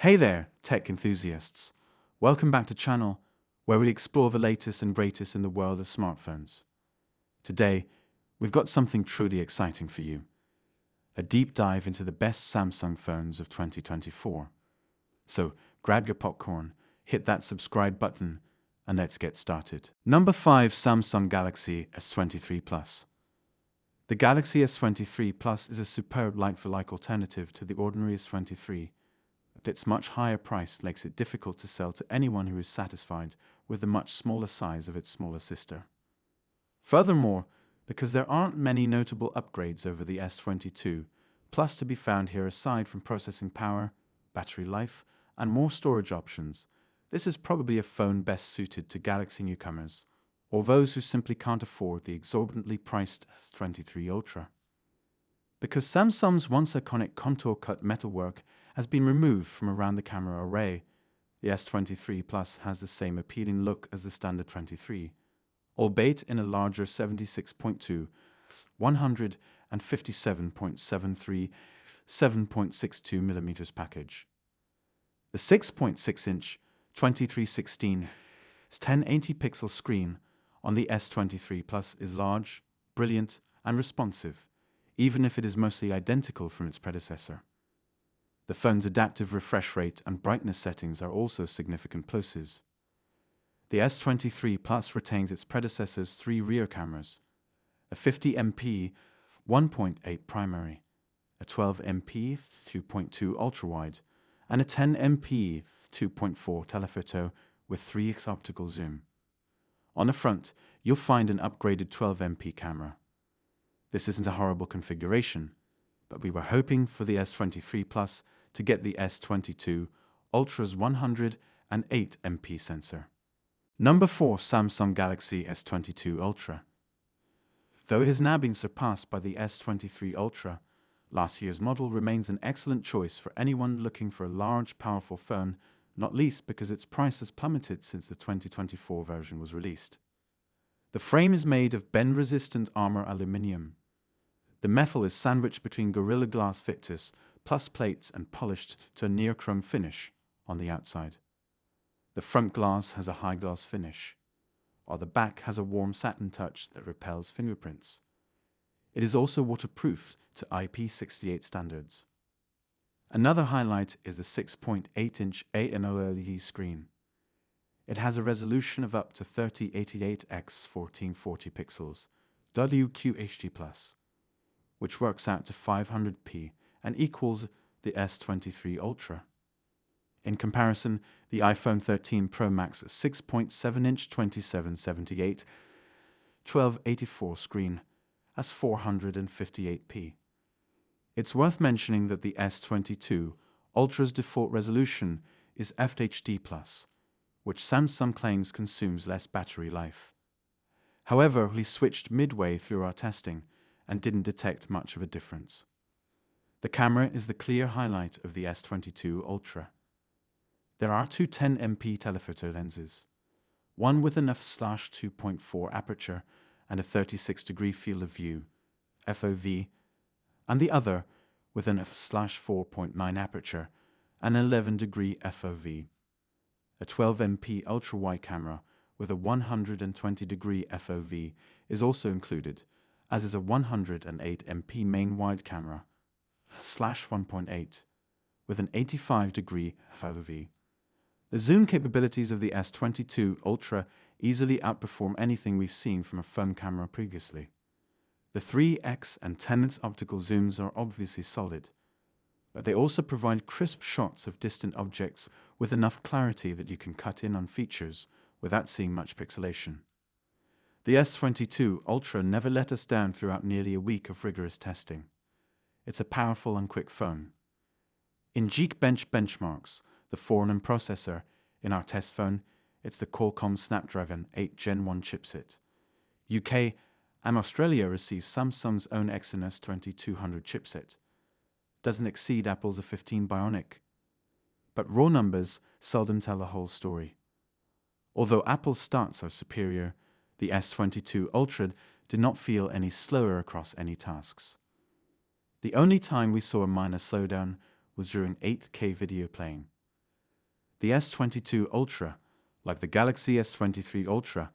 Hey there, tech enthusiasts. Welcome back to channel where we explore the latest and greatest in the world of smartphones. Today, we've got something truly exciting for you. A deep dive into the best Samsung phones of 2024. So, grab your popcorn, hit that subscribe button, and let's get started. Number 5, Samsung Galaxy S23 Plus. The Galaxy S23 Plus is a superb like-for-like alternative to the ordinary S23. Its much higher price makes it difficult to sell to anyone who is satisfied with the much smaller size of its smaller sister. Furthermore, because there aren't many notable upgrades over the S22 Plus to be found here aside from processing power, battery life, and more storage options, this is probably a phone best suited to Galaxy newcomers, or those who simply can't afford the exorbitantly priced S23 Ultra. Because Samsung's once iconic contour-cut metalwork has been removed from around the camera array, the S23 Plus has the same appealing look as the standard 23, albeit in a larger 76.2, 157.73, 7.62mm package. The 6.6-inch 2316 1080-pixel screen on the S23 Plus is large, brilliant, and responsive, even if it is mostly identical from its predecessor. The phone's adaptive refresh rate and brightness settings are also significant pluses. The S23 Plus retains its predecessor's 3 rear cameras, a 50MP 1.8 primary, a 12MP 2.2 ultrawide, and a 10MP 2.4 telephoto with 3x optical zoom. On the front, you'll find an upgraded 12MP camera. This isn't a horrible configuration, but we were hoping for the S23 Plus to get the S22 Ultra's 108MP sensor. Number 4, Samsung Galaxy S22 Ultra. Though it has now been surpassed by the S23 Ultra, last year's model remains an excellent choice for anyone looking for a large, powerful phone, not least because its price has plummeted since the 2024 version was released. The frame is made of bend-resistant armor aluminium. The metal is sandwiched between Gorilla Glass Victus plus plates and polished to a near chrome finish on the outside. The front glass has a high gloss finish, while the back has a warm satin touch that repels fingerprints. It is also waterproof to IP68 standards. Another highlight is the 6.8-inch 8.0 LED screen. It has a resolution of up to 3088 x 1440 pixels, WQHD+, which works out to 500p and equals the S23 Ultra. In comparison, the iPhone 13 Pro Max 6.7-inch 2778 1284 screen has 458p. It's worth mentioning that the S22 Ultra's default resolution is FHD+, which Samsung claims consumes less battery life. However, we switched midway through our testing and didn't detect much of a difference. The camera is the clear highlight of the S22 Ultra. There are two 10MP telephoto lenses, one with an f/2.4 aperture and a 36-degree field of view, FOV, and the other with an f/4.9 aperture and an 11-degree FOV. A 12MP ultra-wide camera with a 120-degree FOV is also included, as is a 108MP main wide camera /1.8 with an 85-degree FOV. The zoom capabilities of the S22 Ultra easily outperform anything we've seen from a phone camera previously. The 3x and 10x optical zooms are obviously solid, but they also provide crisp shots of distant objects with enough clarity that you can cut in on features without seeing much pixelation. The S22 Ultra never let us down throughout nearly a week of rigorous testing. It's a powerful and quick phone. In Geekbench benchmarks, the Fortnum processor in our test phone, it's the Qualcomm Snapdragon 8 Gen 1 chipset. UK and Australia receive Samsung's own Exynos 2200 chipset. Doesn't exceed Apple's A15 Bionic. But raw numbers seldom tell the whole story. Although Apple's stats are superior, the S22 Ultra did not feel any slower across any tasks. The only time we saw a minor slowdown was during 8K video playing. The S22 Ultra, like the Galaxy S23 Ultra,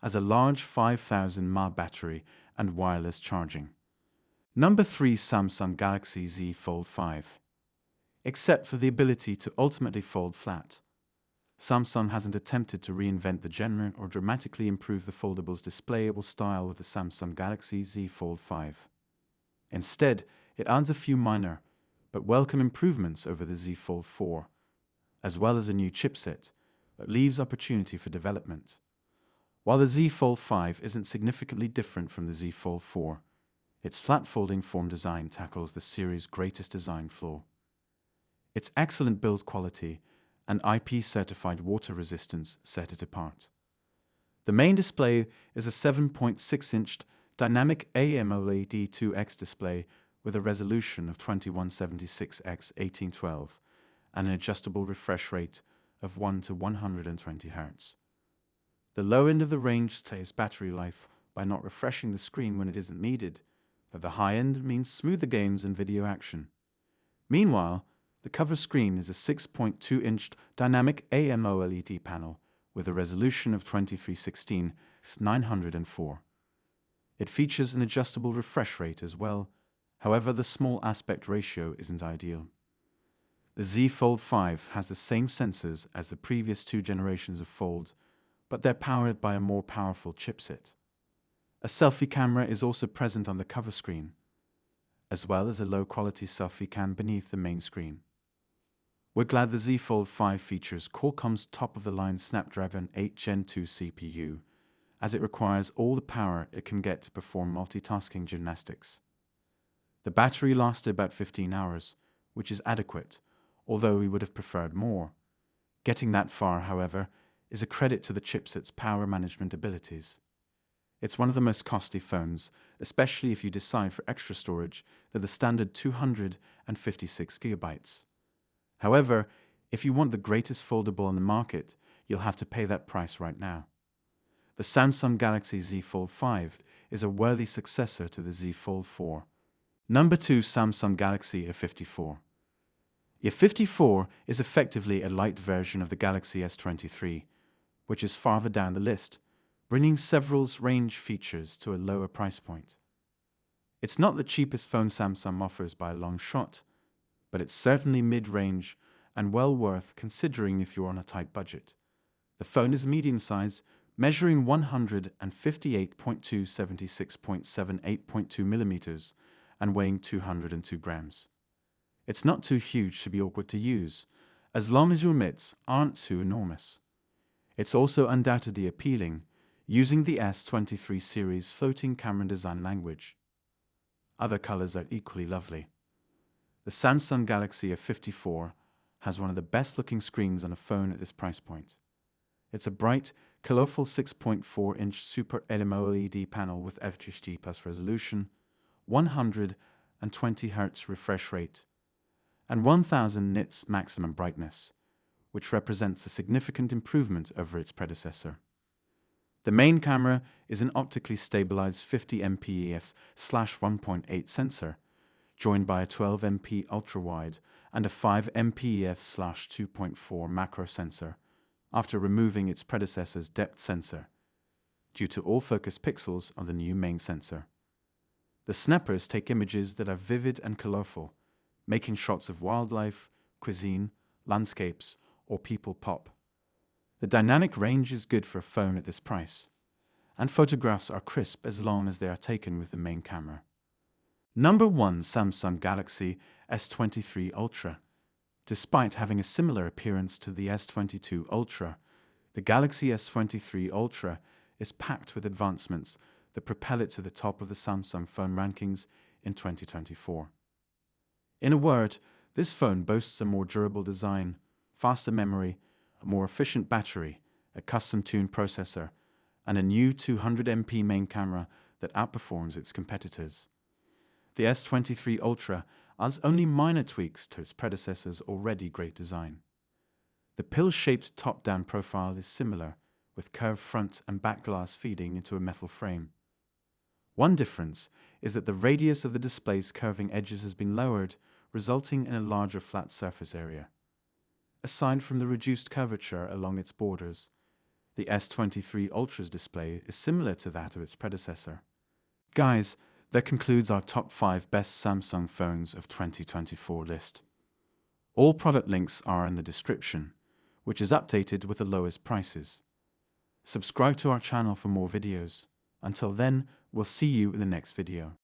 has a large 5,000 mAh battery and wireless charging. Number 3. Samsung Galaxy Z Fold 5. Except for the ability to ultimately fold flat, Samsung hasn't attempted to reinvent the genre or dramatically improve the foldable's displayable style with the Samsung Galaxy Z Fold 5. Instead, it adds a few minor but welcome improvements over the Z Fold 4, as well as a new chipset, but leaves opportunity for development. While the Z Fold 5 isn't significantly different from the Z Fold 4, its flat folding form design tackles the series' greatest design flaw. Its excellent build quality and IP-certified water resistance set it apart. The main display is a 7.6-inch dynamic AMOLED 2X display with a resolution of 2176x1812 and an adjustable refresh rate of 1 to 120 Hz. The low end of the range saves battery life by not refreshing the screen when it isn't needed, but the high end means smoother games and video action. Meanwhile, the cover screen is a 6.2-inch dynamic AMOLED panel with a resolution of 2316x904. It features an adjustable refresh rate as well, however the small aspect ratio isn't ideal. The Z Fold 5 has the same sensors as the previous two generations of Fold, but they're powered by a more powerful chipset. A selfie camera is also present on the cover screen, as well as a low-quality selfie cam beneath the main screen. We're glad the Z Fold 5 features Qualcomm's top-of-the-line Snapdragon 8 Gen 2 CPU, as it requires all the power it can get to perform multitasking gymnastics. The battery lasted about 15 hours, which is adequate, although we would have preferred more. Getting that far, however, is a credit to the chipset's power management abilities. It's one of the most costly phones, especially if you decide for extra storage than the standard 256 GB. However, if you want the greatest foldable on the market, you'll have to pay that price right now. The Samsung Galaxy Z Fold 5 is a worthy successor to the Z Fold 4. Number 2. Samsung Galaxy A54. The A54 is effectively a light version of the Galaxy S23, which is farther down the list, bringing several range features to a lower price point. It's not the cheapest phone Samsung offers by a long shot, but it's certainly mid-range and well worth considering if you're on a tight budget. The phone is medium-sized, measuring 158.276.78.2 millimeters and weighing 202 grams. It's not too huge to be awkward to use, as long as your mitts aren't too enormous. It's also undoubtedly appealing, using the S23 series floating camera design language. Other colors are equally lovely. The Samsung Galaxy A54 has one of the best-looking screens on a phone at this price point. It's a bright, colorful 6.4-inch Super AMOLED panel with FHD plus resolution, 120 Hz refresh rate, and 1000 nits maximum brightness, which represents a significant improvement over its predecessor. The main camera is an optically stabilized 50MP f/1.8 sensor, joined by a 12MP ultra-wide and a 5MP f/2.4 macro sensor, after removing its predecessor's depth sensor, due to all focus pixels on the new main sensor. The snappers take images that are vivid and colorful, making shots of wildlife, cuisine, landscapes, or people pop. The dynamic range is good for a phone at this price, and photographs are crisp as long as they are taken with the main camera. Number 1. Samsung Galaxy S23 Ultra. Despite having a similar appearance to the S22 Ultra, the Galaxy S23 Ultra is packed with advancements that propel it to the top of the Samsung phone rankings in 2024. In a word, this phone boasts a more durable design, faster memory, a more efficient battery, a custom-tuned processor, and a new 200MP main camera that outperforms its competitors. The S23 Ultra adds only minor tweaks to its predecessor's already great design. The pill-shaped top-down profile is similar, with curved front and back glass feeding into a metal frame. One difference is that the radius of the display's curving edges has been lowered, resulting in a larger flat surface area. aside from the reduced curvature along its borders. The S23 Ultra's display is similar to that of its predecessor. Guys, that concludes our top 5 best Samsung phones of 2024 list. All product links are in the description, which is updated with the lowest prices. Subscribe to our channel for more videos. Until then, we'll see you in the next video.